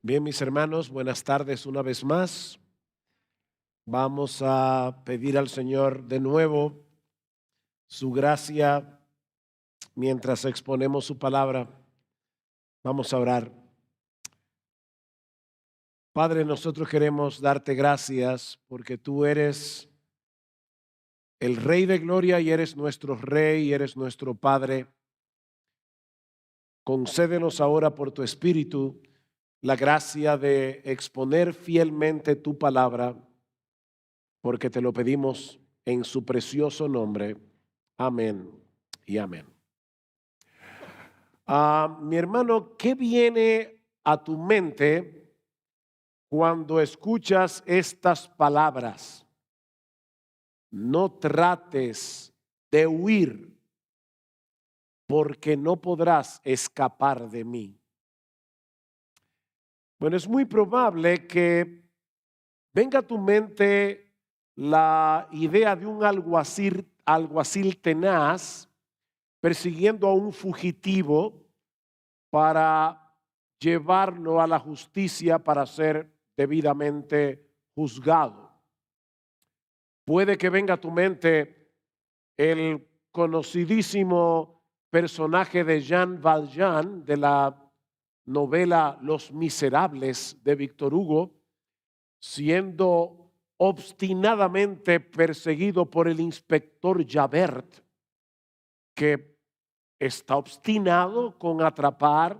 Bien, mis hermanos, buenas tardes una vez más. Vamos a pedir al Señor de nuevo su gracia mientras exponemos su palabra. Vamos a orar. Padre, nosotros queremos darte gracias porque tú eres el Rey de Gloria y eres nuestro Rey y eres nuestro Padre. Concédenos ahora por tu Espíritu la gracia de exponer fielmente tu palabra, porque te lo pedimos en su precioso nombre. Amén y amén. Mi hermano, ¿qué viene a tu mente cuando escuchas estas palabras? No trates de huir, porque no podrás escapar de mí. Bueno, es muy probable que venga a tu mente la idea de un alguacil tenaz persiguiendo a un fugitivo para llevarlo a la justicia para ser debidamente juzgado. Puede que venga a tu mente el conocidísimo personaje de Jean Valjean de la novela Los Miserables de Víctor Hugo, siendo obstinadamente perseguido por el inspector Javert, que está obstinado con atrapar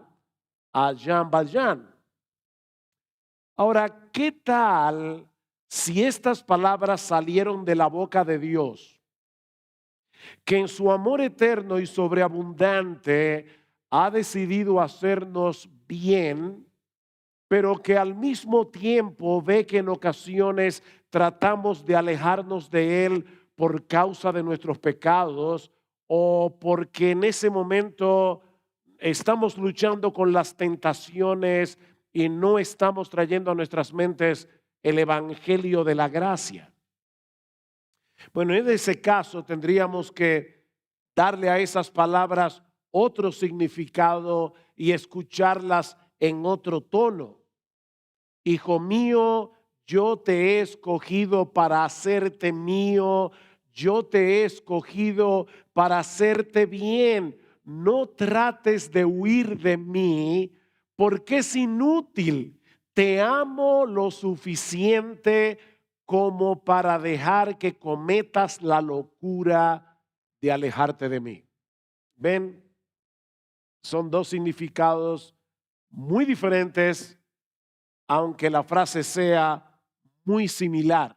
a Jean Valjean. Ahora, ¿qué tal si estas palabras salieron de la boca de Dios, que en su amor eterno y sobreabundante ha decidido hacernos bien, pero que al mismo tiempo ve que en ocasiones tratamos de alejarnos de Él por causa de nuestros pecados o porque en ese momento estamos luchando con las tentaciones y no estamos trayendo a nuestras mentes el evangelio de la gracia? Bueno, en ese caso tendríamos que darle a esas palabras otro significado y escucharlas en otro tono. Hijo mío, yo te he escogido para hacerte mío, yo te he escogido para hacerte bien. No trates de huir de mí, porque es inútil. Te amo lo suficiente como para dejar que cometas la locura de alejarte de mí. ¿Ven? Son dos significados muy diferentes, aunque la frase sea muy similar.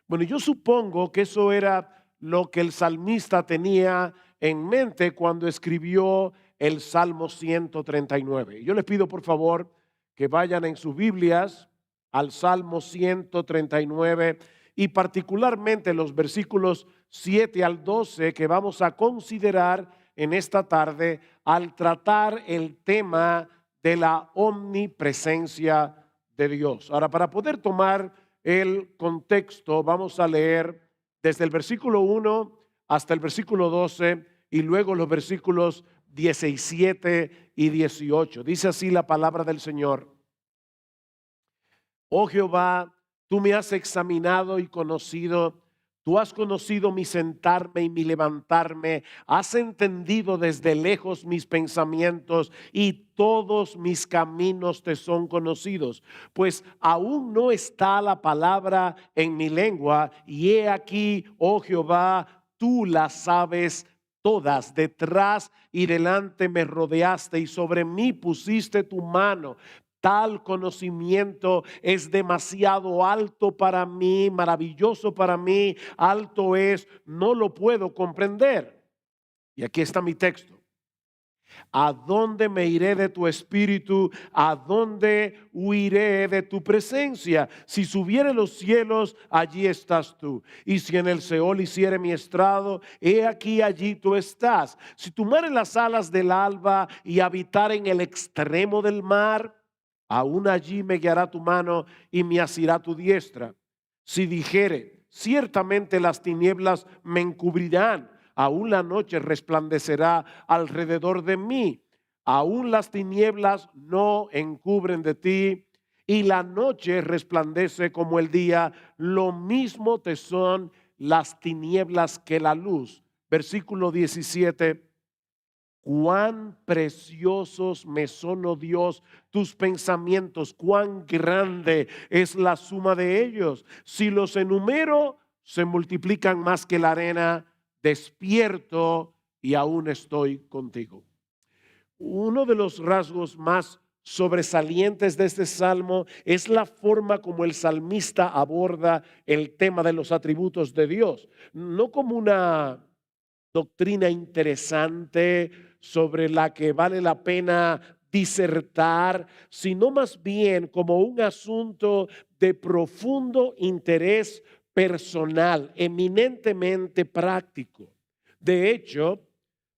Bueno, yo supongo que eso era lo que el salmista tenía en mente cuando escribió el Salmo 139. Yo les pido por favor que vayan en sus Biblias al Salmo 139 y particularmente los versículos 7 al 12 que vamos a considerar en esta tarde al tratar el tema de la omnipresencia de Dios. Ahora, para poder tomar el contexto, vamos a leer desde el versículo 1 hasta el versículo 12 y luego los versículos 17 y 18. Dice así la palabra del Señor. Oh Jehová, tú me has examinado y conocido. Tú has conocido mi sentarme y mi levantarme, has entendido desde lejos mis pensamientos y todos mis caminos te son conocidos. Pues aún no está la palabra en mi lengua y he aquí, oh Jehová, tú la sabes todas. Detrás y delante me rodeaste y sobre mí pusiste tu mano. Tal conocimiento es demasiado alto para mí, maravilloso para mí, alto es, no lo puedo comprender. Y aquí está mi texto. ¿A dónde me iré de tu espíritu? ¿A dónde huiré de tu presencia? Si subiere los cielos, allí estás tú. Y si en el Seol hiciere mi estrado, he aquí allí tú estás. Si tomare las alas del alba y habitar en el extremo del mar, aún allí me guiará tu mano y me asirá tu diestra. Si dijere, ciertamente las tinieblas me encubrirán, aún la noche resplandecerá alrededor de mí. Aún las tinieblas no encubren de ti. y la noche resplandece como el día, lo mismo te son las tinieblas que la luz. Versículo 17. Cuán preciosos me son, oh Dios, tus pensamientos, cuán grande es la suma de ellos. Si los enumero, se multiplican más que la arena. Despierto y aún estoy contigo. Uno de los rasgos más sobresalientes de este salmo es la forma como el salmista aborda el tema de los atributos de Dios, no como una doctrina interesante sobre la que vale la pena disertar, sino más bien como un asunto de profundo interés personal, eminentemente práctico. De hecho,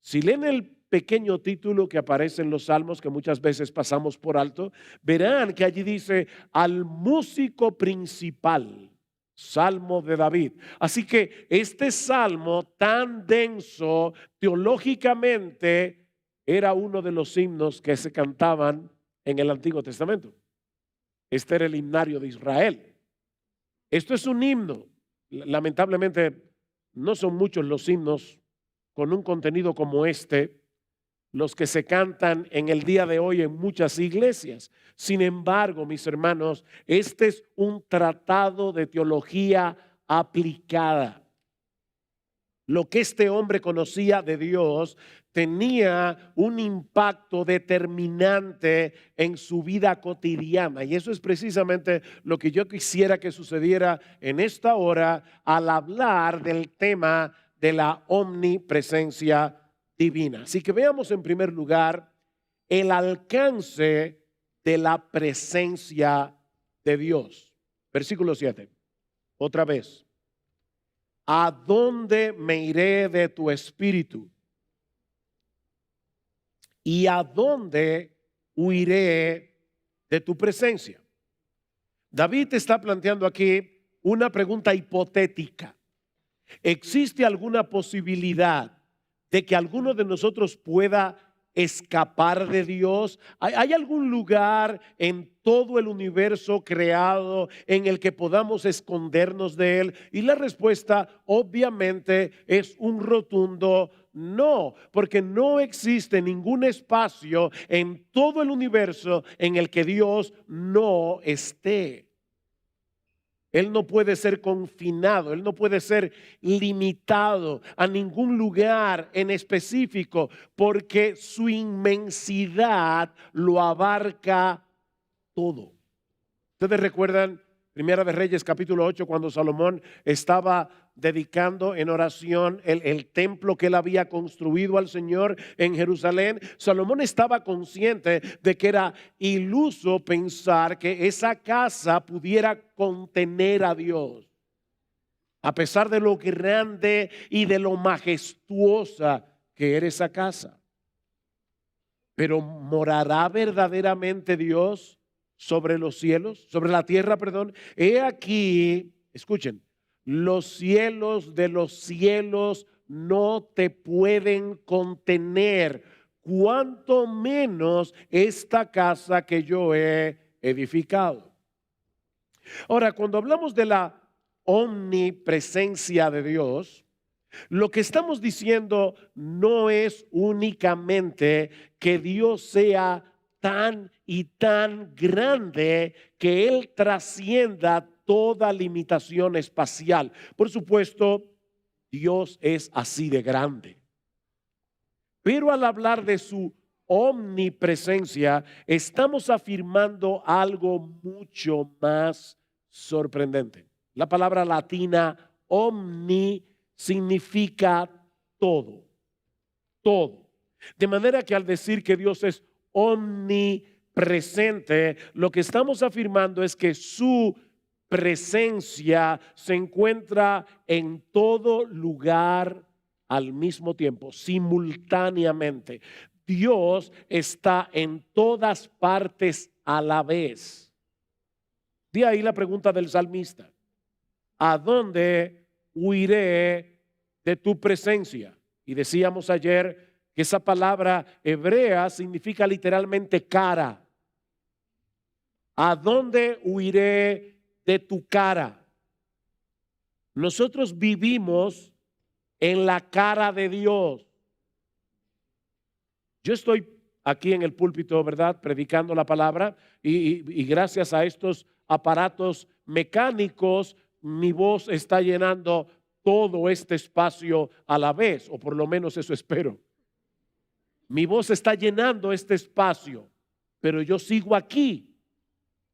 si leen el pequeño título que aparece en los salmos, que muchas veces pasamos por alto, verán que allí dice al músico principal. Salmo de David. Así que este salmo tan denso teológicamente era uno de los himnos que se cantaban en el Antiguo Testamento. Este era el himnario de Israel. Esto es un himno. Lamentablemente no son muchos los himnos con un contenido como este los que se cantan en el día de hoy en muchas iglesias. Sin embargo, mis hermanos, este es un tratado de teología aplicada. Lo que este hombre conocía de Dios tenía un impacto determinante en su vida cotidiana. Y eso es precisamente lo que yo quisiera que sucediera en esta hora al hablar del tema de la omnipresencia divina. Así que veamos en primer lugar el alcance de la presencia de Dios. Versículo 7. Otra vez. ¿A dónde me iré de tu espíritu? ¿Y a dónde huiré de tu presencia? David está planteando aquí una pregunta hipotética. ¿Existe alguna posibilidad de que alguno de nosotros pueda escapar de Dios? ¿Hay algún lugar en todo el universo creado en el que podamos escondernos de Él? Y la respuesta obviamente es un rotundo no, porque no existe ningún espacio en todo el universo en el que Dios no esté. Él no puede ser confinado, Él no puede ser limitado a ningún lugar en específico, porque su inmensidad lo abarca todo. Ustedes recuerdan Primera de Reyes capítulo 8, cuando Salomón estaba dedicando en oración el templo que él había construido al Señor en Jerusalén. Salomón estaba consciente de que era iluso pensar que esa casa pudiera contener a Dios, a pesar de lo grande y de lo majestuosa que era esa casa. Pero ¿morará verdaderamente Dios sobre los cielos, sobre la tierra, perdón? He aquí, escuchen, los cielos de los cielos no te pueden contener, cuanto menos esta casa que yo he edificado. Ahora, cuando hablamos de la omnipresencia de Dios, lo que estamos diciendo no es únicamente que Dios sea tan y tan grande que Él trascienda toda limitación espacial. Por supuesto, Dios es así de grande. Pero al hablar de su omnipresencia, estamos afirmando algo mucho más sorprendente. La palabra latina omni significa todo, todo. De manera que al decir que Dios es omnipresente, lo que estamos afirmando es que su presencia se encuentra en todo lugar al mismo tiempo, simultáneamente. Dios está en todas partes a la vez. De ahí la pregunta del salmista: ¿a dónde huiré de tu presencia? Y decíamos ayer que esa palabra hebrea significa literalmente cara. ¿A dónde huiré de tu cara? Nosotros vivimos en la cara de Dios. Yo estoy aquí en el púlpito, ¿verdad?, predicando la palabra y gracias a estos aparatos mecánicos, mi voz está llenando todo este espacio a la vez, o por lo menos eso espero. Mi voz está llenando este espacio, pero yo sigo aquí,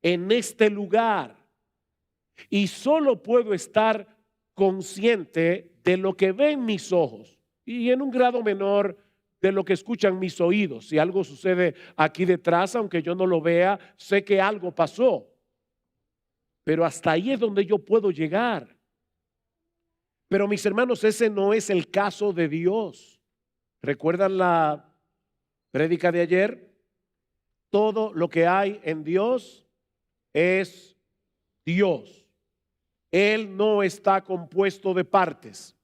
en este lugar, y solo puedo estar consciente de lo que ven mis ojos y en un grado menor de lo que escuchan mis oídos. Si algo sucede aquí detrás, aunque yo no lo vea, sé que algo pasó, pero hasta ahí es donde yo puedo llegar. Pero mis hermanos, ese no es el caso de Dios. ¿Recuerdan la prédica de ayer? Todo lo que hay en Dios es Dios. Él no está compuesto de partes.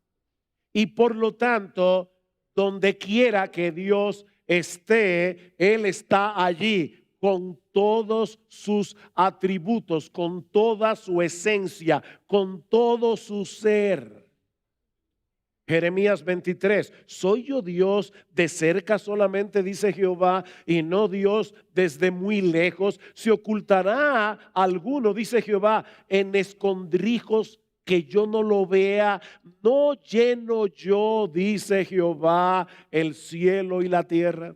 Y por lo tanto, donde quiera que Dios esté, Él está allí con todos sus atributos, con toda su esencia, con todo su ser. Jeremías 23, ¿soy yo Dios de cerca solamente, dice Jehová, y no Dios desde muy lejos? ¿Se ocultará alguno, dice Jehová, en escondrijos que yo no lo vea? ¿No lleno yo, dice Jehová, el cielo y la tierra?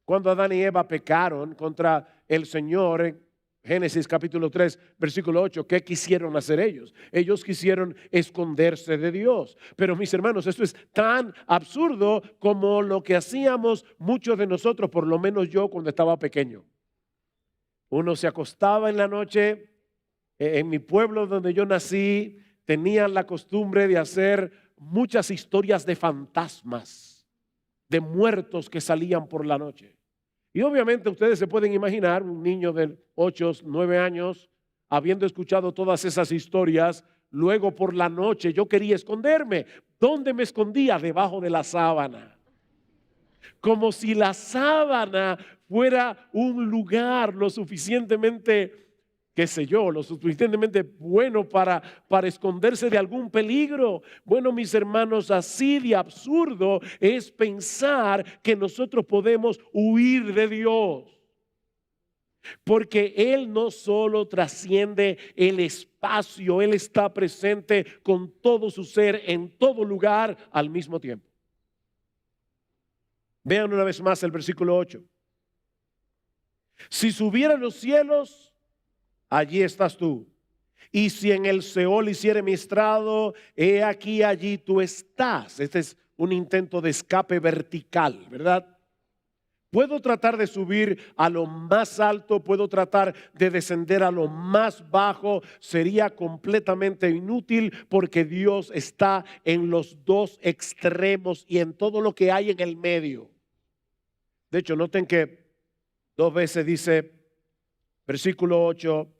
Cuando Adán y Eva pecaron contra el Señor, Génesis capítulo 3, versículo 8, ¿qué quisieron hacer ellos? Ellos quisieron esconderse de Dios. Pero mis hermanos, esto es tan absurdo como lo que hacíamos muchos de nosotros, por lo menos yo cuando estaba pequeño. Uno se acostaba en la noche, en mi pueblo donde yo nací, tenían la costumbre de hacer muchas historias de fantasmas, de muertos que salían por la noche. Y obviamente ustedes se pueden imaginar un niño de 8, 9 años, habiendo escuchado todas esas historias, luego por la noche yo quería esconderme. ¿Dónde me escondía? Debajo de la sábana. Como si la sábana fuera un lugar lo suficientemente, qué sé yo, lo suficientemente bueno para esconderse de algún peligro. Bueno, mis hermanos, así de absurdo es pensar que nosotros podemos huir de Dios. Porque Él no solo trasciende el espacio, Él está presente con todo su ser en todo lugar al mismo tiempo. Vean una vez más el versículo 8. Si subiera a los cielos, allí estás tú. Y si en el Seol hiciere mi estrado, he aquí allí tú estás. Este es un intento de escape vertical, ¿verdad? Puedo tratar de subir a lo más alto, puedo tratar de descender a lo más bajo, sería completamente inútil porque Dios está en los dos extremos y en todo lo que hay en el medio. De hecho, noten que 2 veces dice, versículo 8,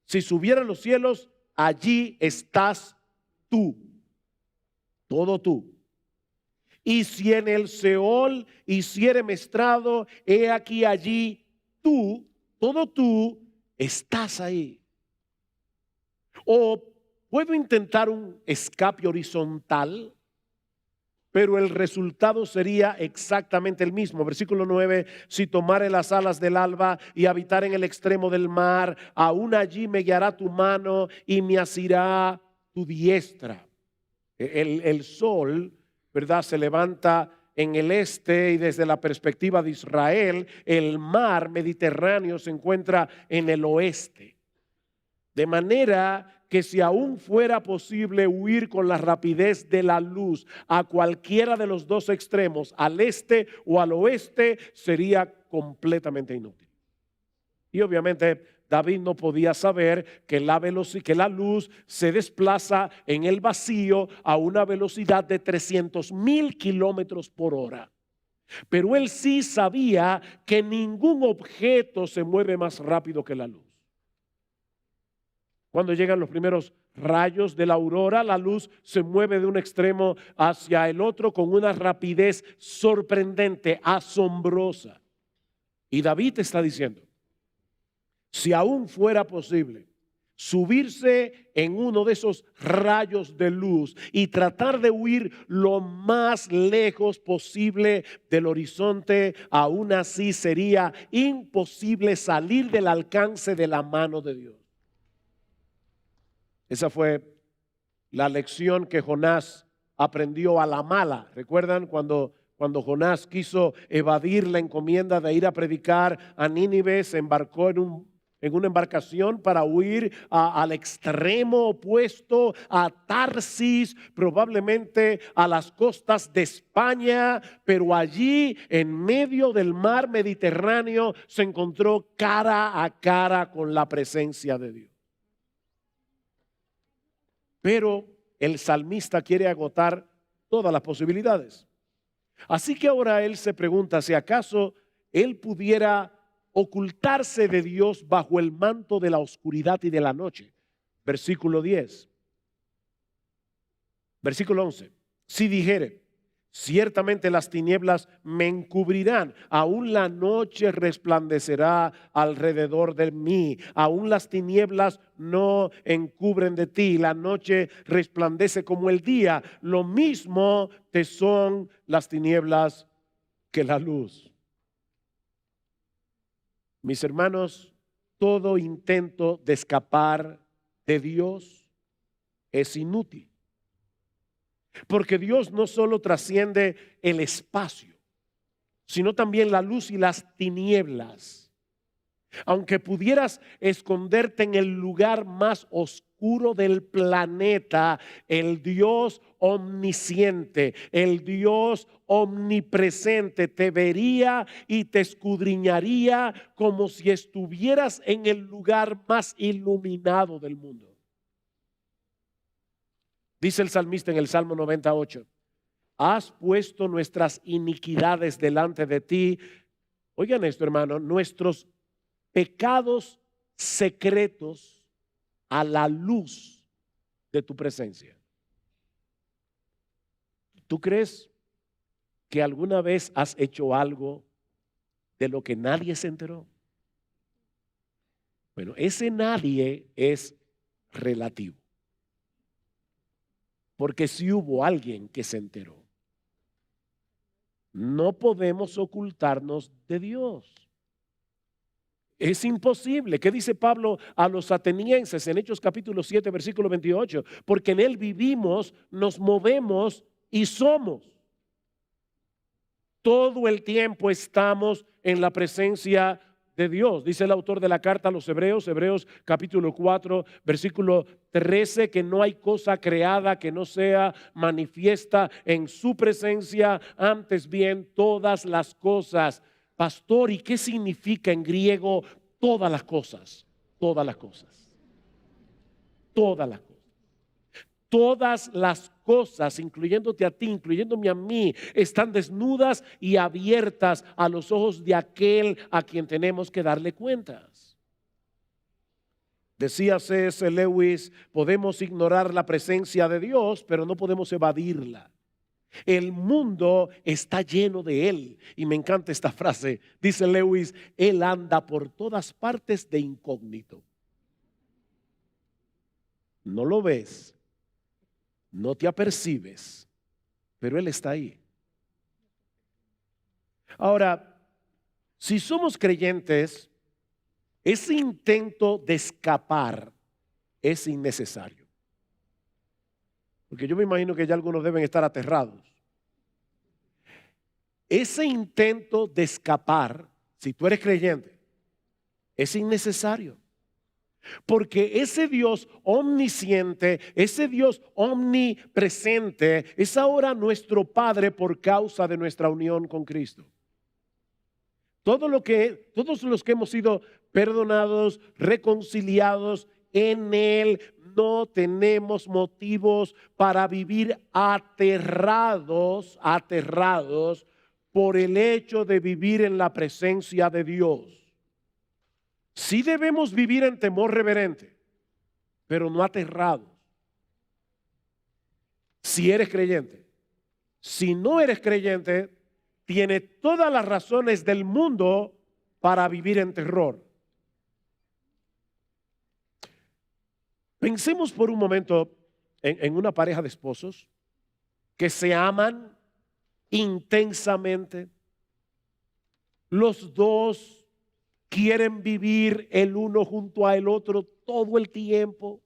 si subiera a los cielos, allí estás tú, todo tú. Y si en el Seol hiciere mi estrado, he aquí allí tú, todo tú, estás ahí. O puedo intentar un escape horizontal, pero el resultado sería exactamente el mismo. Versículo 9, si tomare las alas del alba y habitar en el extremo del mar, aún allí me guiará tu mano y me asirá tu diestra. El sol, ¿verdad?, se levanta en el este y desde la perspectiva de Israel, el mar Mediterráneo se encuentra en el oeste. De manera que si aún fuera posible huir con la rapidez de la luz a cualquiera de los dos extremos, al este o al oeste, sería completamente inútil. Y obviamente David no podía saber que la luz se desplaza en el vacío a una velocidad de 300,000 kilómetros por hora. Pero él sí sabía que ningún objeto se mueve más rápido que la luz. Cuando llegan los primeros rayos de la aurora, la luz se mueve de un extremo hacia el otro con una rapidez sorprendente, asombrosa. Y David está diciendo, si aún fuera posible, subirse en uno de esos rayos de luz y tratar de huir lo más lejos posible del horizonte, aún así sería imposible salir del alcance de la mano de Dios. Esa fue la lección que Jonás aprendió a la mala. ¿Recuerdan cuando Jonás quiso evadir la encomienda de ir a predicar a Nínive? Se embarcó en una embarcación para huir al extremo opuesto, a Tarsis, probablemente a las costas de España, pero allí en medio del mar Mediterráneo se encontró cara a cara con la presencia de Dios. Pero el salmista quiere agotar todas las posibilidades. Así que ahora él se pregunta si acaso él pudiera ocultarse de Dios bajo el manto de la oscuridad y de la noche. Versículo 10. Versículo 11. Si dijere, ciertamente las tinieblas me encubrirán, aún la noche resplandecerá alrededor de mí, aún las tinieblas no encubren de ti, la noche resplandece como el día, lo mismo te son las tinieblas que la luz. Mis hermanos, todo intento de escapar de Dios es inútil. Porque Dios no solo trasciende el espacio, sino también la luz y las tinieblas. Aunque pudieras esconderte en el lugar más oscuro del planeta, el Dios omnisciente, el Dios omnipresente te vería y te escudriñaría como si estuvieras en el lugar más iluminado del mundo. Dice el salmista en el Salmo 98, has puesto nuestras iniquidades delante de ti. Oigan esto, hermano, nuestros pecados secretos a la luz de tu presencia. ¿Tú crees que alguna vez has hecho algo de lo que nadie se enteró? Bueno, ese nadie es relativo. Porque si hubo alguien que se enteró. No podemos ocultarnos de Dios. Es imposible. ¿Qué dice Pablo a los atenienses en Hechos capítulo 7, versículo 28? Porque en él vivimos, nos movemos y somos. Todo el tiempo estamos en la presencia de Dios. Dice el autor de la carta a los Hebreos, Hebreos capítulo 4, versículo 13, que no hay cosa creada que no sea manifiesta en su presencia, antes bien todas las cosas. Pastor, ¿y qué significa en griego todas las cosas? Todas las cosas. Todas las cosas. Todas las cosas, incluyéndote a ti, incluyéndome a mí, están desnudas y abiertas a los ojos de aquel a quien tenemos que darle cuentas. Decía C.S. Lewis, podemos ignorar la presencia de Dios, pero no podemos evadirla. El mundo está lleno de Él. Y me encanta esta frase. Dice Lewis, Él anda por todas partes de incógnito. No lo ves. No te apercibes, pero Él está ahí. Ahora, si somos creyentes, ese intento de escapar es innecesario. Porque yo me imagino que ya algunos deben estar aterrados. Ese intento de escapar, si tú eres creyente, es innecesario. Porque ese Dios omnisciente, ese Dios omnipresente es ahora nuestro Padre por causa de nuestra unión con Cristo. Todos los que hemos sido perdonados, reconciliados en Él, no tenemos motivos para vivir aterrados por el hecho de vivir en la presencia de Dios. Sí debemos vivir en temor reverente, pero no aterrados. Si eres creyente. Si no eres creyente, tienes todas las razones del mundo para vivir en terror. Pensemos por un momento en una pareja de esposos que se aman intensamente. Los dos quieren vivir el uno junto al otro todo el tiempo.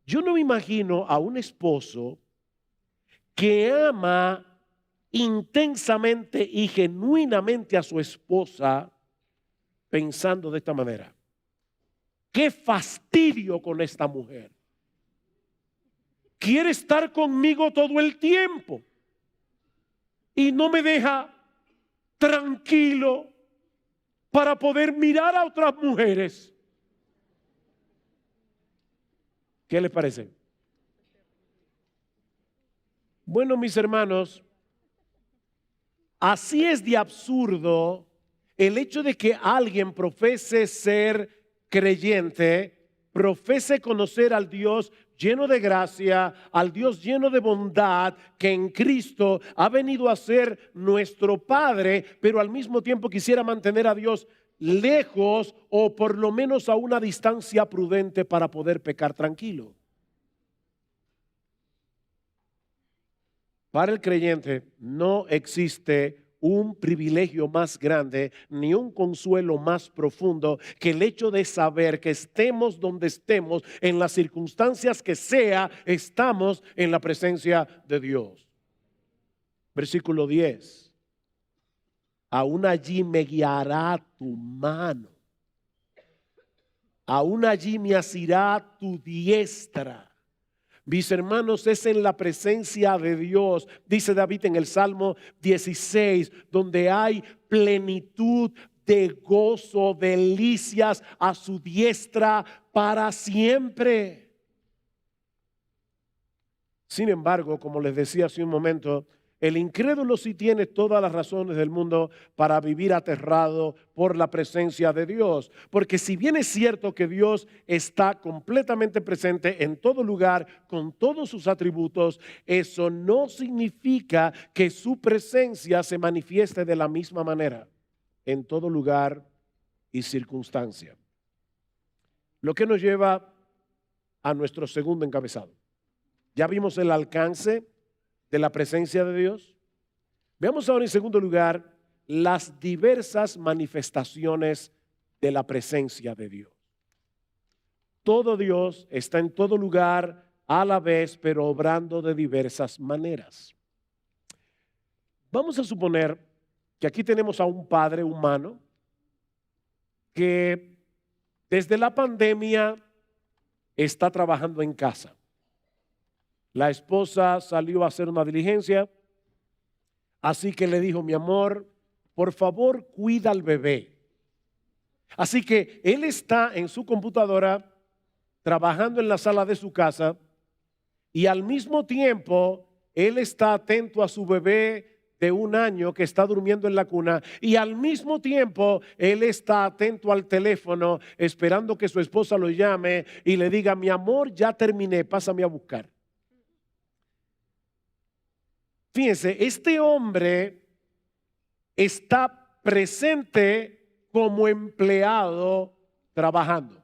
Yo no me imagino a un esposo que ama intensamente y genuinamente a su esposa pensando de esta manera: qué fastidio con esta mujer. Quiere estar conmigo todo el tiempo y no me deja tranquilo para poder mirar a otras mujeres. ¿Qué les parece? Bueno, mis hermanos, así es de absurdo el hecho de que alguien profese ser creyente, profese conocer al Dios lleno de gracia, al Dios lleno de bondad, que en Cristo ha venido a ser nuestro Padre, pero al mismo tiempo quisiera mantener a Dios lejos o por lo menos a una distancia prudente para poder pecar tranquilo. Para el creyente no existe un privilegio más grande ni un consuelo más profundo que el hecho de saber que estemos donde estemos, en las circunstancias que sea, estamos en la presencia de Dios. Versículo 10. Aún allí me guiará tu mano, aún allí me asirá tu diestra. Mis hermanos, es en la presencia de Dios, dice David en el Salmo 16, donde hay plenitud de gozo, delicias a su diestra para siempre. Sin embargo, como les decía hace un momento, el incrédulo sí tiene todas las razones del mundo para vivir aterrado por la presencia de Dios. Porque si bien es cierto que Dios está completamente presente en todo lugar, con todos sus atributos, eso no significa que su presencia se manifieste de la misma manera en todo lugar y circunstancia. Lo que nos lleva a nuestro segundo encabezado. Ya vimos el alcance de la presencia de Dios. Veamos ahora en segundo lugar las diversas manifestaciones de la presencia de Dios. Todo Dios está en todo lugar a la vez, pero obrando de diversas maneras. Vamos a suponer que aquí tenemos a un padre humano que desde la pandemia está trabajando en casa. La esposa salió a hacer una diligencia, así que le dijo: mi amor, por favor, cuida al bebé. Así que él está en su computadora trabajando en la sala de su casa y al mismo tiempo él está atento a su bebé de 1 año que está durmiendo en la cuna, y al mismo tiempo él está atento al teléfono esperando que su esposa lo llame y le diga: mi amor, ya terminé, pásame a buscar. Fíjense, este hombre está presente como empleado trabajando,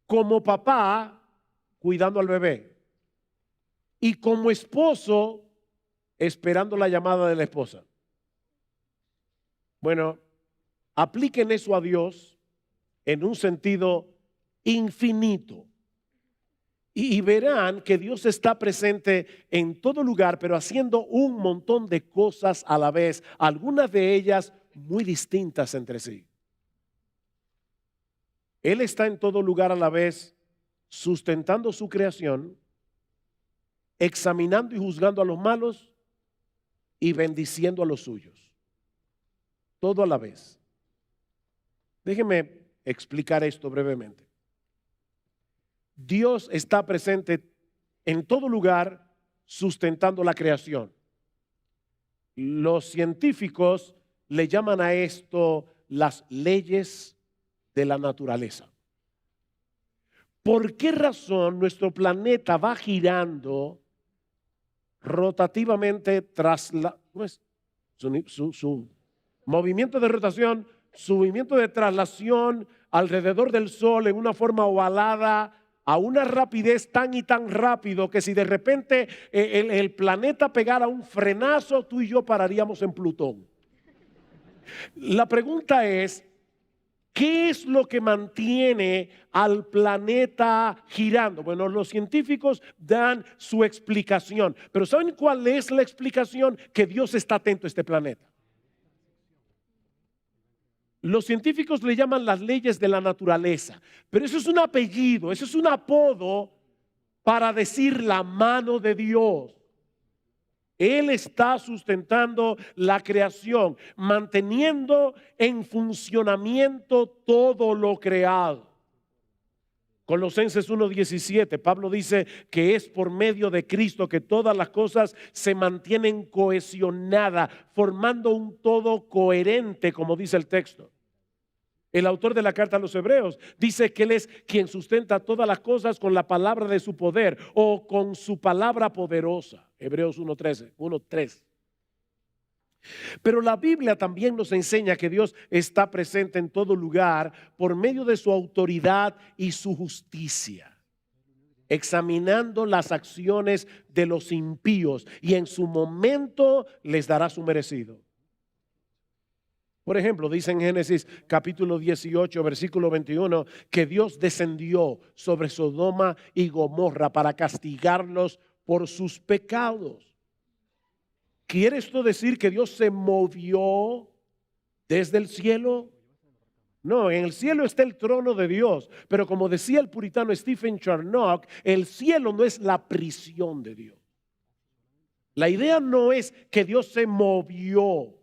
como papá cuidando al bebé y como esposo esperando la llamada de la esposa. Bueno, apliquen eso a Dios en un sentido infinito. Y verán que Dios está presente en todo lugar, pero haciendo un montón de cosas a la vez, algunas de ellas muy distintas entre sí. Él está en todo lugar a la vez, sustentando su creación, examinando y juzgando a los malos y bendiciendo a los suyos. Todo a la vez. Déjenme explicar esto brevemente. Dios está presente en todo lugar sustentando la creación. Los científicos le llaman a esto las leyes de la naturaleza. ¿Por qué razón nuestro planeta va girando rotativamente tras su movimiento de rotación su movimiento de traslación alrededor del Sol en una forma ovalada, a una rapidez tan y tan rápido que si de repente el planeta pegara un frenazo, tú y yo pararíamos en Plutón. La pregunta es, ¿qué es lo que mantiene al planeta girando? Bueno, los científicos dan su explicación, pero ¿saben cuál es la explicación? Que Dios está atento a este planeta. Los científicos le llaman las leyes de la naturaleza, pero eso es un apellido, eso es un apodo para decir la mano de Dios. Él está sustentando la creación, manteniendo en funcionamiento todo lo creado. Colosenses 1:17, Pablo dice que es por medio de Cristo que todas las cosas se mantienen cohesionadas, formando un todo coherente, como dice el texto. El autor de la carta a los Hebreos dice que Él es quien sustenta todas las cosas con la palabra de su poder o con su palabra poderosa. Hebreos 1:3. Pero la Biblia también nos enseña que Dios está presente en todo lugar por medio de su autoridad y su justicia, examinando las acciones de los impíos y en su momento les dará su merecido. Por ejemplo, dice en Génesis capítulo 18, versículo 21, que Dios descendió sobre Sodoma y Gomorra para castigarlos por sus pecados. ¿Quiere esto decir que Dios se movió desde el cielo? No, en el cielo está el trono de Dios, pero como decía el puritano Stephen Charnock, el cielo no es la prisión de Dios. La idea no es que Dios se movió.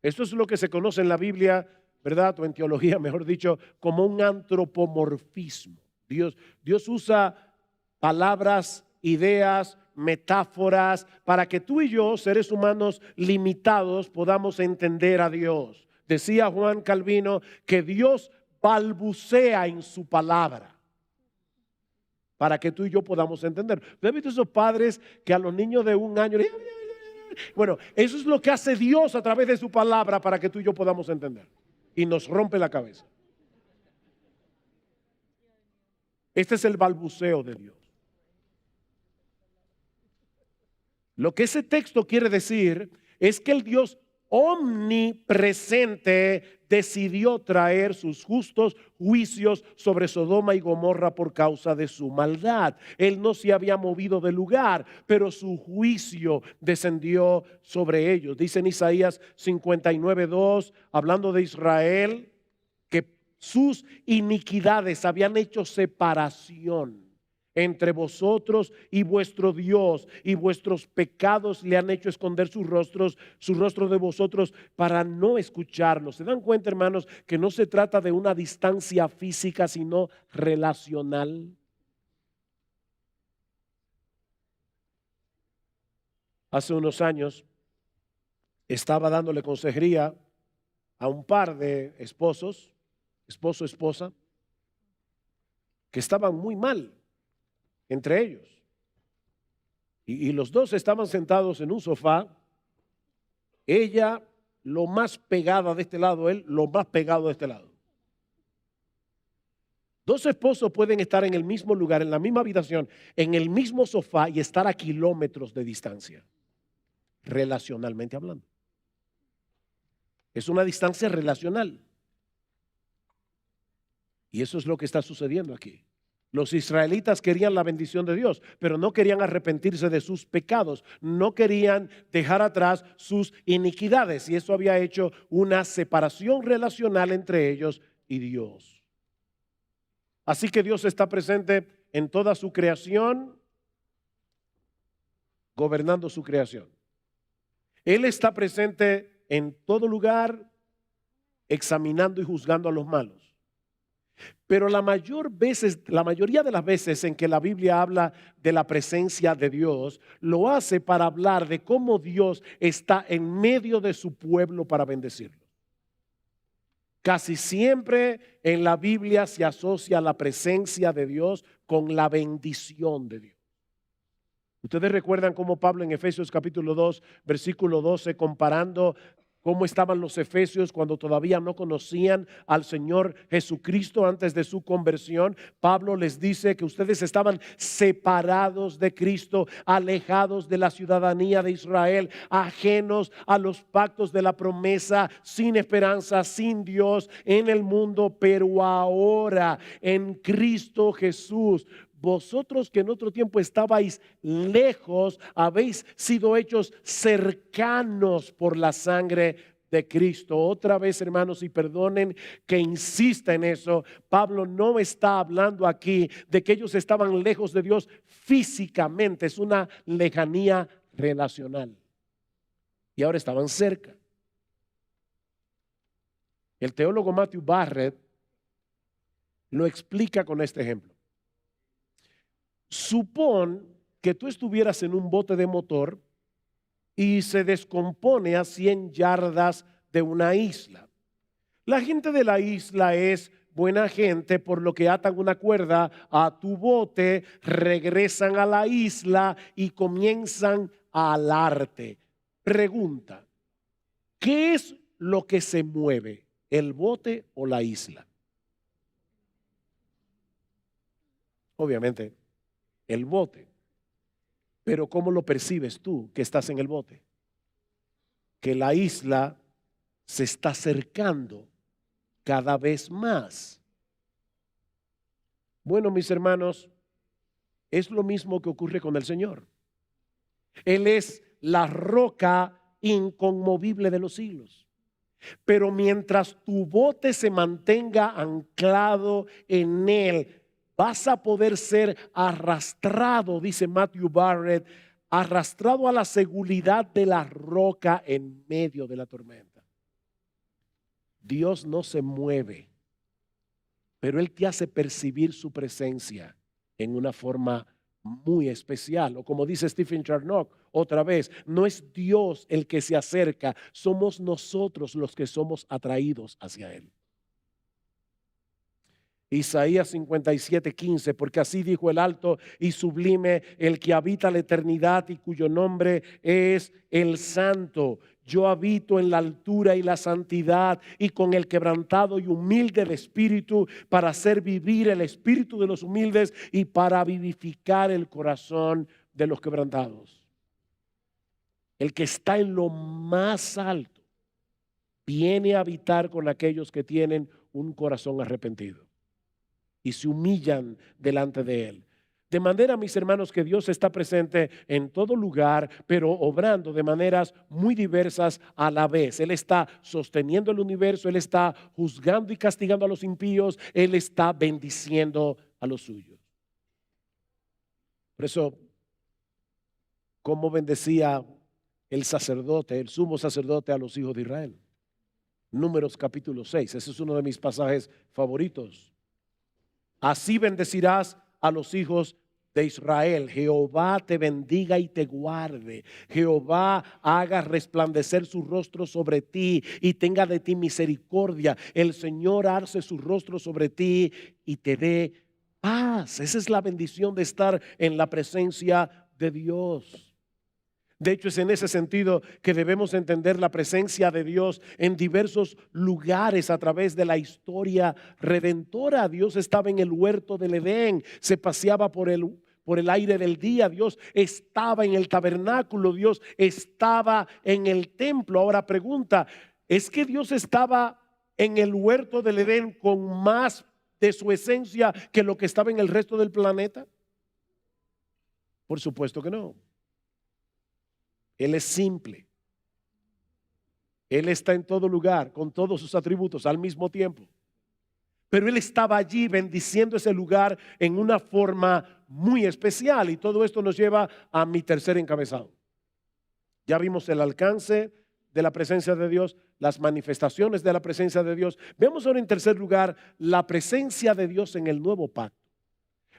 Esto es lo que se conoce en la Biblia, ¿verdad? O en teología, mejor dicho, como un antropomorfismo. Dios usa palabras, ideas, metáforas para que tú y yo, seres humanos limitados, podamos entender a Dios. Decía Juan Calvino que Dios balbucea en su palabra para que tú y yo podamos entender. ¿Usted ha visto esos padres que a los niños de 1 año... Bueno, eso es lo que hace Dios a través de su palabra para que tú y yo podamos entender. Y nos rompe la cabeza. Este es el balbuceo de Dios. Lo que ese texto quiere decir es que el Dios omnipresente decidió traer sus justos juicios sobre Sodoma y Gomorra por causa de su maldad. Él no se había movido del lugar, pero su juicio descendió sobre ellos. Dice en Isaías 59:2, hablando de Israel, que sus iniquidades habían hecho separación entre vosotros y vuestro Dios, y vuestros pecados le han hecho esconder su rostro de vosotros para no escucharlos. ¿Se dan cuenta, hermanos, que no se trata de una distancia física, sino relacional? Hace unos años estaba dándole consejería a un par de esposo, esposa, que estaban muy mal entre ellos. Y los dos estaban sentados en un sofá, ella lo más pegada de este lado, él lo más pegado de este lado. Dos esposos pueden estar en el mismo lugar, en la misma habitación, en el mismo sofá y estar a kilómetros de distancia, relacionalmente hablando. Es una distancia relacional. Y eso es lo que está sucediendo aquí. Los israelitas querían la bendición de Dios, pero no querían arrepentirse de sus pecados, no querían dejar atrás sus iniquidades, y eso había hecho una separación relacional entre ellos y Dios. Así que Dios está presente en toda su creación, gobernando su creación. Él está presente en todo lugar, examinando y juzgando a los malos. Pero la mayoría de las veces en que la Biblia habla de la presencia de Dios, lo hace para hablar de cómo Dios está en medio de su pueblo para bendecirlo. Casi siempre en la Biblia se asocia la presencia de Dios con la bendición de Dios. Ustedes recuerdan cómo Pablo en Efesios capítulo 2, versículo 12, comparando cómo estaban los efesios cuando todavía no conocían al Señor Jesucristo antes de su conversión. Pablo les dice que ustedes estaban separados de Cristo, alejados de la ciudadanía de Israel, ajenos a los pactos de la promesa, sin esperanza, sin Dios en el mundo, pero ahora en Cristo Jesús. Vosotros que en otro tiempo estabais lejos, habéis sido hechos cercanos por la sangre de Cristo. Otra vez, hermanos, y perdonen que insista en eso, Pablo no está hablando aquí de que ellos estaban lejos de Dios físicamente, es una lejanía relacional. Y ahora estaban cerca. El teólogo Matthew Barrett lo explica con este ejemplo. Supón que tú estuvieras en un bote de motor y se descompone a 100 yardas de una isla. La gente de la isla es buena gente, por lo que atan una cuerda a tu bote, regresan a la isla y comienzan a alarte. Pregunta, ¿qué es lo que se mueve, el bote o la isla? Obviamente el bote. Pero ¿cómo lo percibes tú que estás en el bote? Que la isla se está acercando cada vez más. Bueno, mis hermanos, es lo mismo que ocurre con el Señor. Él es la roca inconmovible de los siglos. Pero mientras tu bote se mantenga anclado en Él, vas a poder ser arrastrado, dice Matthew Barrett, arrastrado a la seguridad de la roca en medio de la tormenta. Dios no se mueve, pero Él te hace percibir su presencia en una forma muy especial. O como dice Stephen Charnock, otra vez, no es Dios el que se acerca, somos nosotros los que somos atraídos hacia Él. Isaías 57:15, porque así dijo el alto y sublime, el que habita la eternidad y cuyo nombre es el Santo. Yo habito en la altura y la santidad y con el quebrantado y humilde de espíritu, para hacer vivir el espíritu de los humildes y para vivificar el corazón de los quebrantados. El que está en lo más alto viene a habitar con aquellos que tienen un corazón arrepentido y se humillan delante de Él. De manera, mis hermanos, que Dios está presente en todo lugar, pero obrando de maneras muy diversas a la vez. Él está sosteniendo el universo, Él está juzgando y castigando a los impíos, Él está bendiciendo a los suyos. Por eso, ¿cómo bendecía el sacerdote, el sumo sacerdote, a los hijos de Israel? Números capítulo 6, ese es uno de mis pasajes favoritos. Así bendecirás a los hijos de Israel. Jehová te bendiga y te guarde. Jehová haga resplandecer su rostro sobre ti y tenga de ti misericordia. El Señor alce su rostro sobre ti y te dé paz. Esa es la bendición de estar en la presencia de Dios. De hecho, es en ese sentido que debemos entender la presencia de Dios en diversos lugares a través de la historia redentora. Dios estaba en el huerto del Edén, se paseaba por el aire del día. Dios estaba en el tabernáculo, Dios estaba en el templo. Ahora pregunta, ¿es que Dios estaba en el huerto del Edén con más de su esencia que lo que estaba en el resto del planeta? Por supuesto que no. Él es simple. Él está en todo lugar, con todos sus atributos al mismo tiempo. Pero Él estaba allí bendiciendo ese lugar en una forma muy especial. Y todo esto nos lleva a mi tercer encabezado. Ya vimos el alcance de la presencia de Dios, las manifestaciones de la presencia de Dios. Veamos ahora en tercer lugar la presencia de Dios en el nuevo pacto.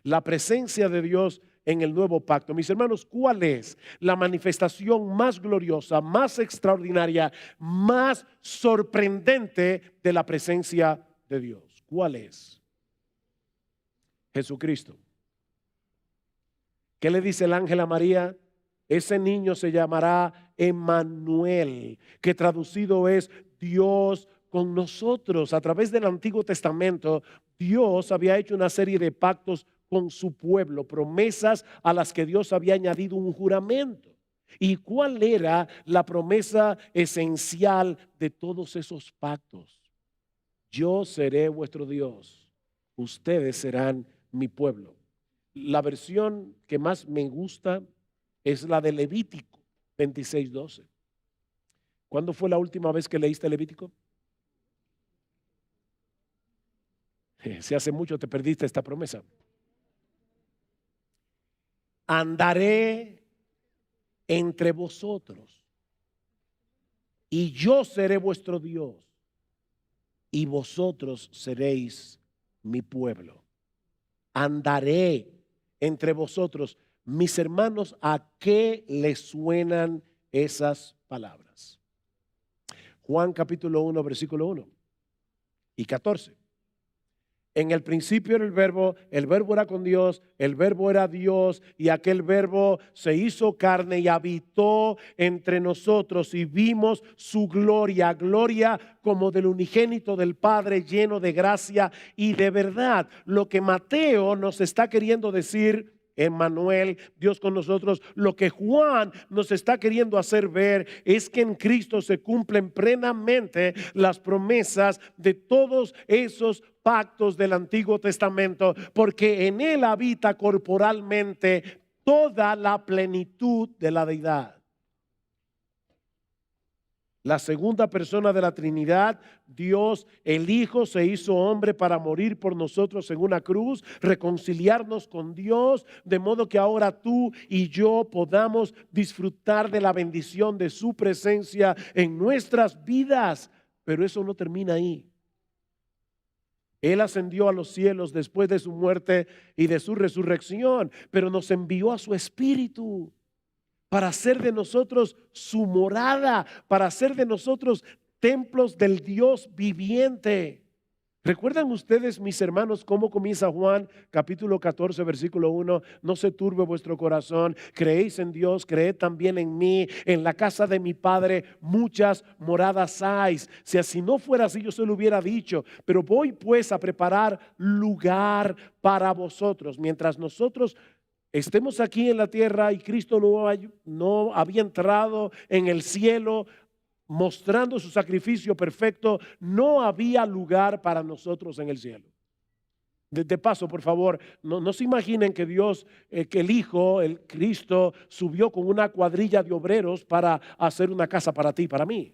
La presencia de Dios en el nuevo pacto. Mis hermanos, ¿cuál es la manifestación más gloriosa, más extraordinaria, más sorprendente de la presencia de Dios? ¿Cuál es? Jesucristo. ¿Qué le dice el ángel a María Ese niño se llamará Emmanuel, que traducido es Dios con nosotros. A través del Antiguo Testamento, Dios había hecho una serie de pactos con su pueblo, promesas a las que Dios había añadido un juramento. ¿Y cuál era la promesa esencial de todos esos pactos? Yo seré vuestro Dios, ustedes serán mi pueblo. La versión que más me gusta es la de Levítico 26:12. ¿Cuándo fue la última vez que leíste Levítico? Si hace mucho te perdiste esta promesa. Andaré entre vosotros y yo seré vuestro Dios y vosotros seréis mi pueblo. Andaré entre vosotros. Mis hermanos, ¿a qué les suenan esas palabras? Juan capítulo 1, versículo 1 y 14. En el principio era el verbo era con Dios, el verbo era Dios y aquel verbo se hizo carne y habitó entre nosotros y vimos su gloria, gloria como del unigénito del Padre, lleno de gracia y de verdad. Lo que Mateo nos está queriendo decir, Emmanuel, Dios con nosotros, lo que Juan nos está queriendo hacer ver es que en Cristo se cumplen plenamente las promesas de todos esos pactos del Antiguo Testamento, porque en él habita corporalmente toda la plenitud de la deidad. La segunda persona de la Trinidad, Dios el Hijo, se hizo hombre para morir por nosotros en una cruz, reconciliarnos con Dios, de modo que ahora tú y yo podamos disfrutar de la bendición de su presencia en nuestras vidas. Pero eso no termina ahí. Él ascendió a los cielos después de su muerte y de su resurrección, pero nos envió a su Espíritu para hacer de nosotros su morada, para hacer de nosotros templos del Dios viviente. ¿Recuerdan ustedes, mis hermanos, cómo comienza Juan capítulo 14, versículo 1? No se turbe vuestro corazón, creéis en Dios, creed también en mí. En la casa de mi Padre muchas moradas hay. Si así no fuera así, yo se lo hubiera dicho. Pero voy pues a preparar lugar para vosotros. Mientras nosotros estemos aquí en la tierra y Cristo no había entrado en el cielo mostrando su sacrificio perfecto, no había lugar para nosotros en el cielo. De paso, por favor, no se imaginen que Dios, que el Hijo, el Cristo, subió con una cuadrilla de obreros para hacer una casa para ti y para mí.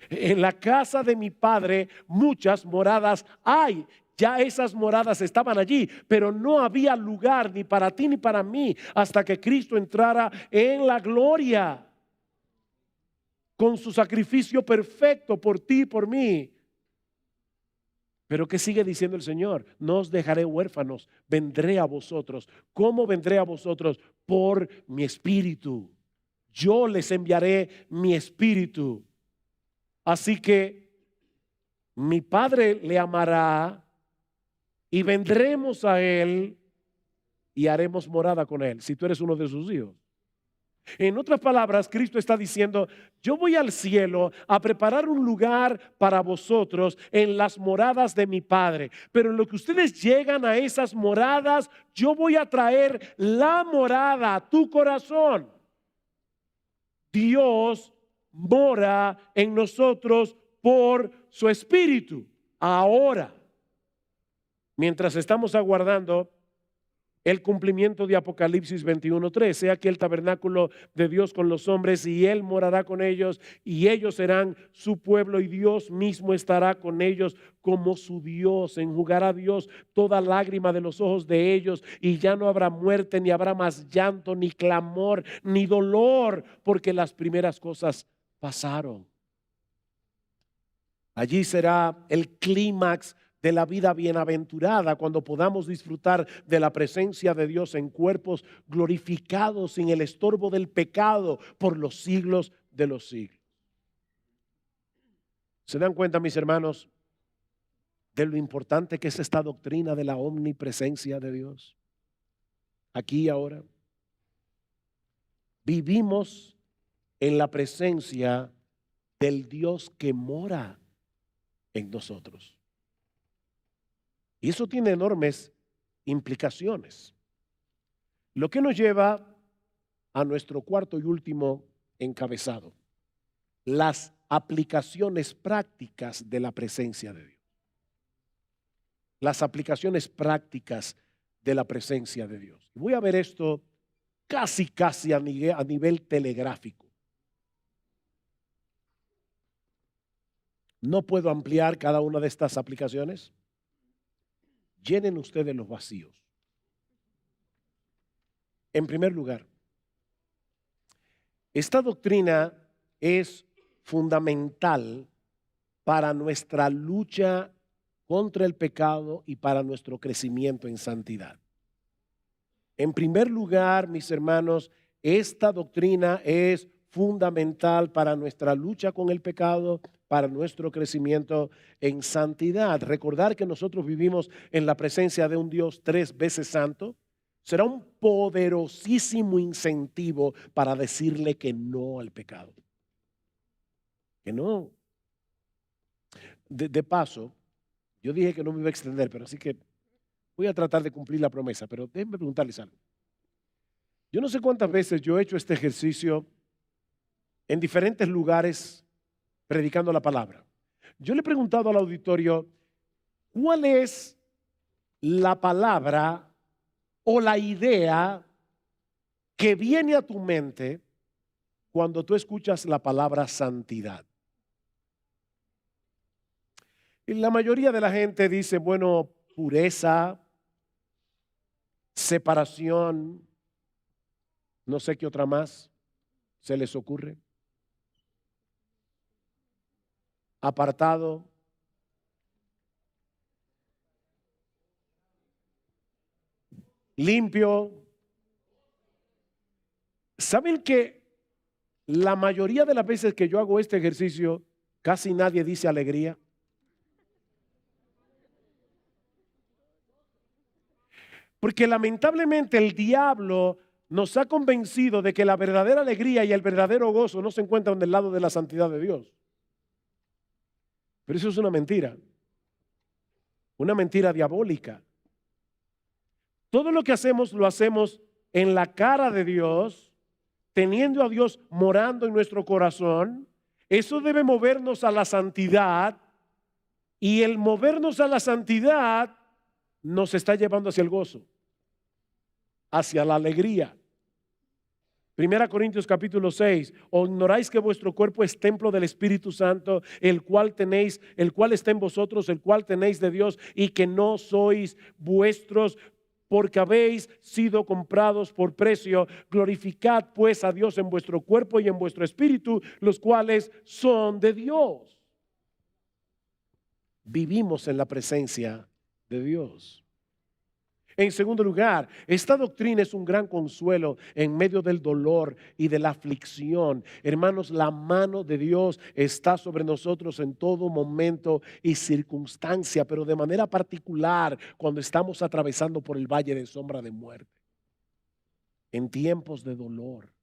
En la casa de mi Padre muchas moradas hay. Ya esas moradas estaban allí, pero no había lugar ni para ti ni para mí hasta que Cristo entrara en la gloria con su sacrificio perfecto por ti y por mí. Pero ¿qué sigue diciendo el Señor? No os dejaré huérfanos, vendré a vosotros. ¿Cómo vendré a vosotros? Por mi espíritu. Yo les enviaré mi espíritu. Así que mi Padre le amará y vendremos a él y haremos morada con él, si tú eres uno de sus hijos. En otras palabras, Cristo está diciendo, yo voy al cielo a preparar un lugar para vosotros en las moradas de mi Padre. Pero en lo que ustedes llegan a esas moradas, yo voy a traer la morada a tu corazón. Dios mora en nosotros por su Espíritu. Ahora, mientras estamos aguardando el cumplimiento de Apocalipsis 21:3, sea que el tabernáculo de Dios con los hombres y Él morará con ellos y ellos serán su pueblo y Dios mismo estará con ellos como su Dios. Enjugará Dios toda lágrima de los ojos de ellos y ya no habrá muerte, ni habrá más llanto, ni clamor, ni dolor, porque las primeras cosas pasaron. Allí será el clímax de la vida bienaventurada, cuando podamos disfrutar de la presencia de Dios en cuerpos glorificados sin el estorbo del pecado por los siglos de los siglos. ¿Se dan cuenta, mis hermanos, de lo importante que es esta doctrina de la omnipresencia de Dios? Aquí y ahora. Vivimos en la presencia del Dios que mora en nosotros. Y eso tiene enormes implicaciones. Lo que nos lleva a nuestro cuarto y último encabezado: las aplicaciones prácticas de la presencia de Dios. Las aplicaciones prácticas de la presencia de Dios. Voy a ver esto casi a nivel telegráfico. No puedo ampliar cada una de estas aplicaciones. Llenen ustedes los vacíos. En primer lugar, esta doctrina es fundamental para nuestra lucha contra el pecado y para nuestro crecimiento en santidad. En primer lugar, mis hermanos, esta doctrina es fundamental para nuestra lucha con el pecado, para nuestro crecimiento en santidad. Recordar que nosotros vivimos en la presencia de un Dios 3 veces santo será un poderosísimo incentivo para decirle que no al pecado. Que no. De paso, yo dije que no me iba a extender, pero así que voy a tratar de cumplir la promesa, pero déjenme preguntarles algo. Yo no sé cuántas veces yo he hecho este ejercicio en diferentes lugares predicando la palabra. Yo le he preguntado al auditorio, ¿cuál es la palabra o la idea que viene a tu mente cuando tú escuchas la palabra santidad? Y la mayoría de la gente dice, bueno, pureza, separación, no sé qué otra más se les ocurre. Apartado. Limpio. ¿Saben que la mayoría de las veces que yo hago este ejercicio, casi nadie dice alegría? Porque lamentablemente el diablo nos ha convencido de que la verdadera alegría y el verdadero gozo no se encuentran del lado de la santidad de Dios. Pero eso es una mentira diabólica. Todo lo que hacemos lo hacemos en la cara de Dios, teniendo a Dios morando en nuestro corazón. Eso debe movernos a la santidad, y el movernos a la santidad nos está llevando hacia el gozo, hacia la alegría. 1 Corintios capítulo 6, ¿o ignoráis que vuestro cuerpo es templo del Espíritu Santo, el cual está en vosotros, el cual tenéis de Dios, y que no sois vuestros, porque habéis sido comprados por precio? Glorificad pues a Dios en vuestro cuerpo y en vuestro espíritu, los cuales son de Dios. Vivimos en la presencia de Dios. En segundo lugar, esta doctrina es un gran consuelo en medio del dolor y de la aflicción. Hermanos, la mano de Dios está sobre nosotros en todo momento y circunstancia, pero de manera particular cuando estamos atravesando por el valle de sombra de muerte. En tiempos de dolor,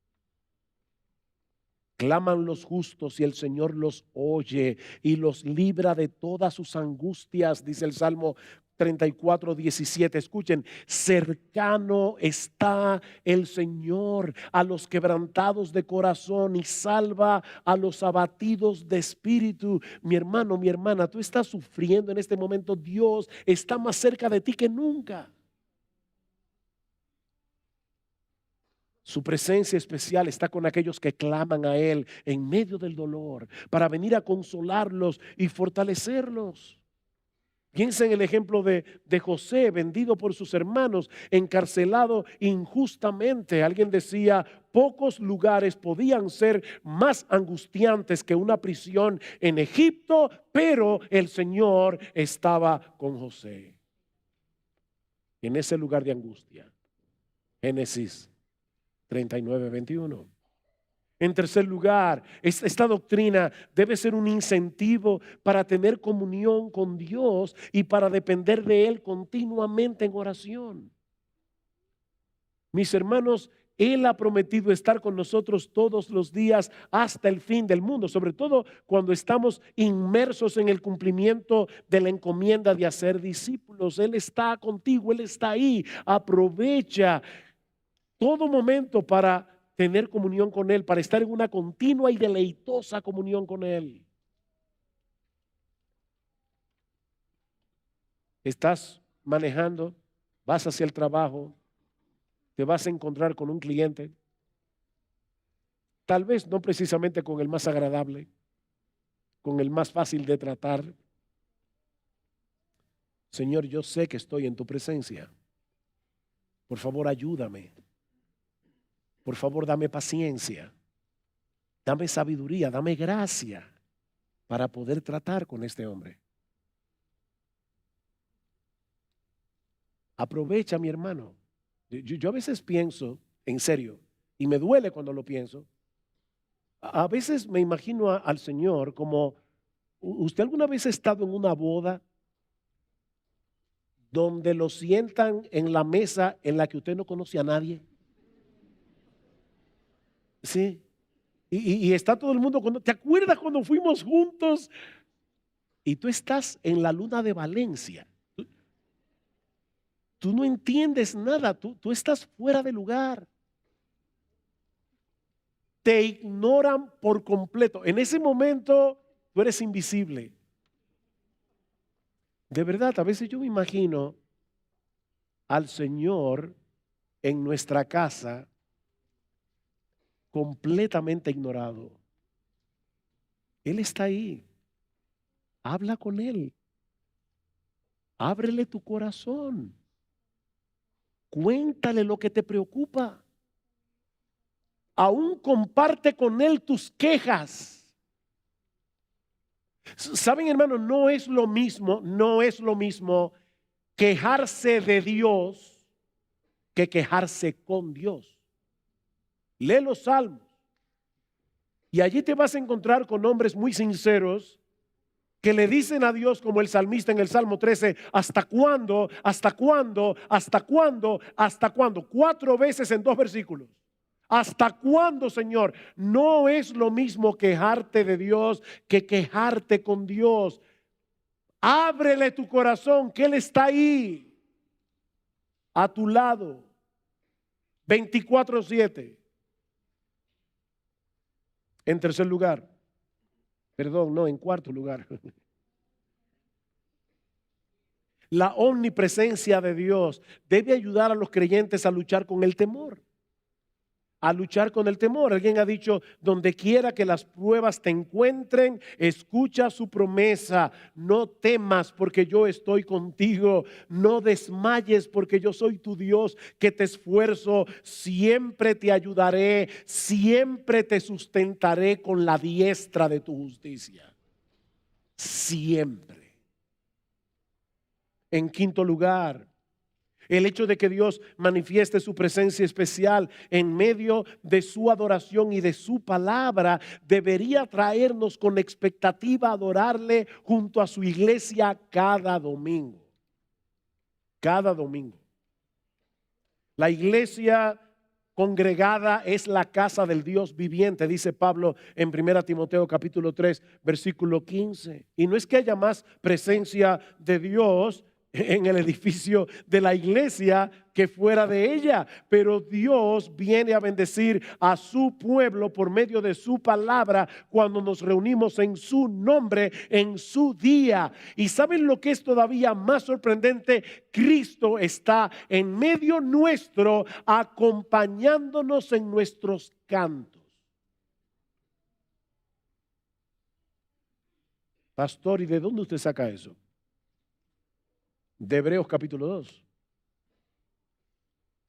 claman los justos y el Señor los oye y los libra de todas sus angustias, dice el Salmo 34:17. Escuchen, cercano está el Señor a los quebrantados de corazón y salva a los abatidos de espíritu. Mi hermano, mi hermana, tú estás sufriendo en este momento. Dios está más cerca de ti que nunca. Su presencia especial está con aquellos que claman a Él en medio del dolor, para venir a consolarlos y fortalecerlos. Piensa en el ejemplo de José, vendido por sus hermanos, encarcelado injustamente. Alguien decía, pocos lugares podían ser más angustiantes que una prisión en Egipto, pero el Señor estaba con José en ese lugar de angustia. Génesis 39:21. En tercer lugar, esta doctrina debe ser un incentivo para tener comunión con Dios y para depender de Él continuamente en oración. Mis hermanos, Él ha prometido estar con nosotros todos los días hasta el fin del mundo, sobre todo cuando estamos inmersos en el cumplimiento de la encomienda de hacer discípulos. Él está contigo, Él está ahí. Aprovecha todo momento para tener comunión con Él, para estar en una continua y deleitosa comunión con Él. Estás manejando, vas hacia el trabajo, te vas a encontrar con un cliente, tal vez no precisamente con el más agradable, con el más fácil de tratar. Señor, yo sé que estoy en tu presencia. Por favor, ayúdame. Por favor, dame paciencia. Dame sabiduría, dame gracia para poder tratar con este hombre. Aprovecha, mi hermano. Yo a veces pienso, en serio, y me duele cuando lo pienso. A veces me imagino al Señor como, ¿usted alguna vez ha estado en una boda donde lo sientan en la mesa en la que usted no conoce a nadie? Sí. Y está todo el mundo, ¿te acuerdas cuando fuimos juntos? Y tú estás en la luna de Valencia. Tú no entiendes nada, tú estás fuera de lugar. Te ignoran por completo. En ese momento tú eres invisible. De verdad, a veces yo me imagino al Señor en nuestra casa completamente ignorado. Él está ahí. Habla con Él. Ábrele tu corazón. Cuéntale lo que te preocupa. Aún comparte con Él tus quejas. Saben, hermanos, no es lo mismo quejarse de Dios que quejarse con Dios. Lee los salmos y allí te vas a encontrar con hombres muy sinceros que le dicen a Dios, como el salmista en el Salmo 13, ¿hasta cuándo? ¿Hasta cuándo? ¿Hasta cuándo? ¿Hasta cuándo? 4 veces en 2 versículos. ¿Hasta cuándo, Señor? No es lo mismo quejarte de Dios que quejarte con Dios. Ábrele tu corazón, que Él está ahí, a tu lado, 24/7. En tercer lugar, en cuarto lugar, la omnipresencia de Dios debe ayudar a los creyentes a luchar con el temor. A luchar con el temor. Alguien ha dicho, donde quiera que las pruebas te encuentren, escucha su promesa. No temas porque yo estoy contigo. No desmayes porque yo soy tu Dios que te esfuerzo. Siempre te ayudaré. Siempre te sustentaré con la diestra de tu justicia. Siempre. En quinto lugar, el hecho de que Dios manifieste su presencia especial en medio de su adoración y de su palabra debería traernos con expectativa a adorarle junto a su iglesia cada domingo. Cada domingo. La iglesia congregada es la casa del Dios viviente, dice Pablo en 1 Timoteo capítulo 3, versículo 15. Y no es que haya más presencia de Dios en el edificio de la iglesia que fuera de ella, pero Dios viene a bendecir a su pueblo por medio de su palabra cuando nos reunimos en su nombre, en su día. Y ¿saben lo que es todavía más sorprendente? Cristo está en medio nuestro, acompañándonos en nuestros cantos. Pastor, ¿y de dónde usted saca eso? De Hebreos capítulo 2.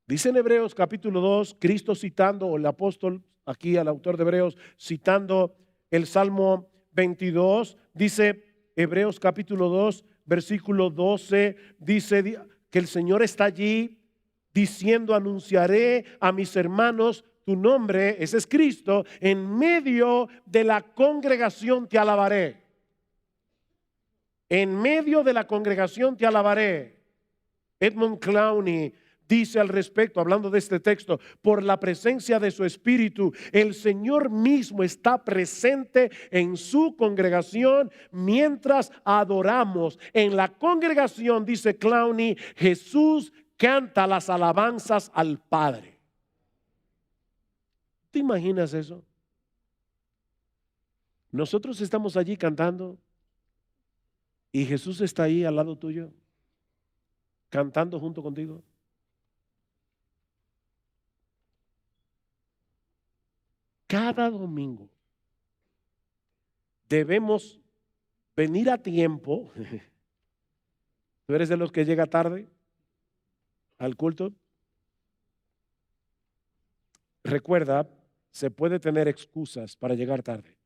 Dice en Hebreos capítulo 2, Cristo citando, o el apóstol aquí, al autor de Hebreos, citando el Salmo 22, dice Hebreos capítulo 2, versículo 12, dice que el Señor está allí diciendo, anunciaré a mis hermanos tu nombre, ese es Cristo, en medio de la congregación te alabaré. En medio de la congregación te alabaré. Edmund Clowney dice al respecto, hablando de este texto: por la presencia de su Espíritu, el Señor mismo está presente en su congregación mientras adoramos. En la congregación, dice Clowney, Jesús canta las alabanzas al Padre. ¿Te imaginas eso? Nosotros estamos allí cantando y Jesús está ahí al lado tuyo, cantando junto contigo. Cada domingo debemos venir a tiempo. ¿Tú eres de los que llega tarde al culto? Recuerda, se puede tener excusas para llegar tarde,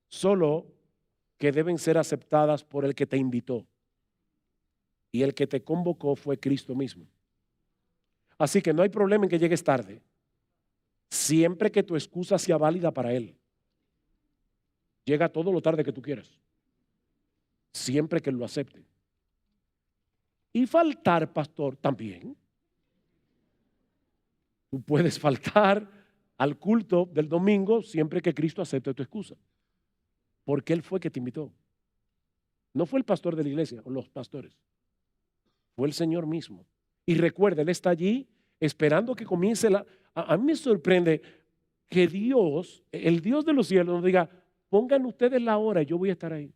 solo que deben ser aceptadas por el que te invitó. Y el que te convocó fue Cristo mismo. Así que no hay problema en que llegues tarde, siempre que tu excusa sea válida para Él. Llega todo lo tarde que tú quieras, siempre que lo acepte. Y faltar, pastor, también. Tú puedes faltar al culto del domingo siempre que Cristo acepte tu excusa, porque Él fue que te invitó. No fue el pastor de la iglesia o los pastores, fue el Señor mismo. Y recuerda, Él está allí esperando que comience a mí me sorprende que Dios, el Dios de los cielos, nos diga: pongan ustedes la hora y yo voy a estar ahí.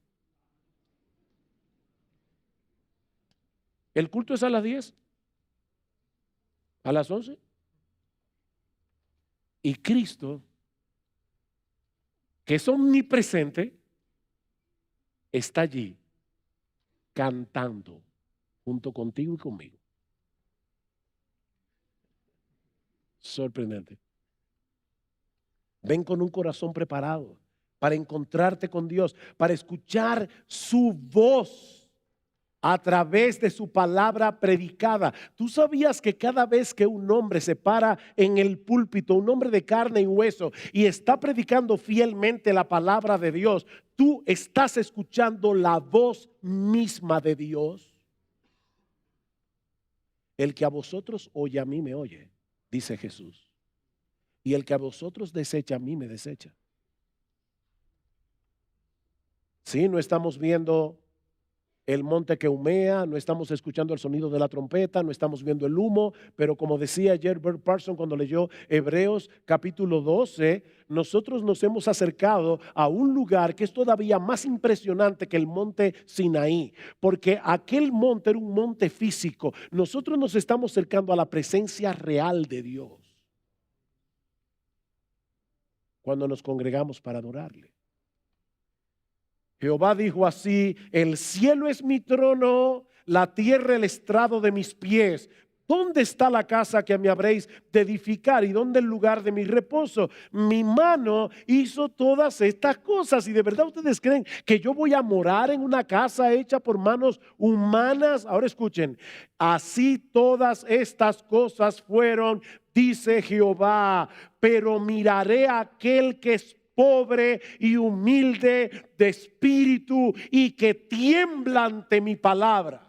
El culto es a las 10, a las 11. Y Cristo, que es omnipresente, está allí cantando junto contigo y conmigo. Sorprendente. Ven con un corazón preparado para encontrarte con Dios, para escuchar su voz a través de su palabra predicada. ¿Tú sabías que cada vez que un hombre se para en el púlpito, un hombre de carne y hueso, y está predicando fielmente la palabra de Dios, tú estás escuchando la voz misma de Dios? El que a vosotros oye, a mí me oye, dice Jesús. Y el que a vosotros desecha, a mí me desecha. Sí, no estamos viendo el monte que humea, no estamos escuchando el sonido de la trompeta, no estamos viendo el humo, pero como decía ayer Bert Parson cuando leyó Hebreos capítulo 12, nosotros nos hemos acercado a un lugar que es todavía más impresionante que el monte Sinaí, porque aquel monte era un monte físico. Nosotros nos estamos acercando a la presencia real de Dios cuando nos congregamos para adorarle. Jehová dijo así: el cielo es mi trono, la tierra el estrado de mis pies. ¿Dónde está la casa que me habréis de edificar? ¿Y dónde el lugar de mi reposo? Mi mano hizo todas estas cosas. ¿Y de verdad ustedes creen que yo voy a morar en una casa hecha por manos humanas? Ahora escuchen: así todas estas cosas fueron, dice Jehová, pero miraré a aquel que es pobre y humilde de espíritu y que tiembla ante mi palabra.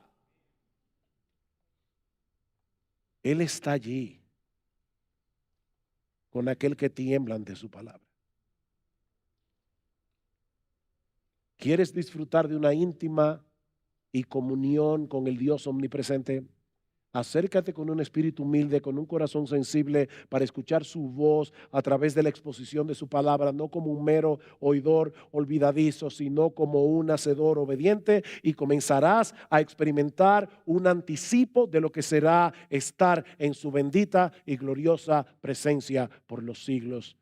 Él está allí con aquel que tiembla ante su palabra. ¿Quieres disfrutar de una íntima y comunión con el Dios omnipresente? Acércate con un espíritu humilde, con un corazón sensible para escuchar su voz a través de la exposición de su palabra, no como un mero oidor olvidadizo, sino como un hacedor obediente, y comenzarás a experimentar un anticipo de lo que será estar en su bendita y gloriosa presencia por los siglos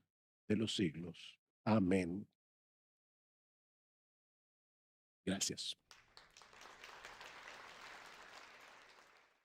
de los siglos. Amén. Gracias.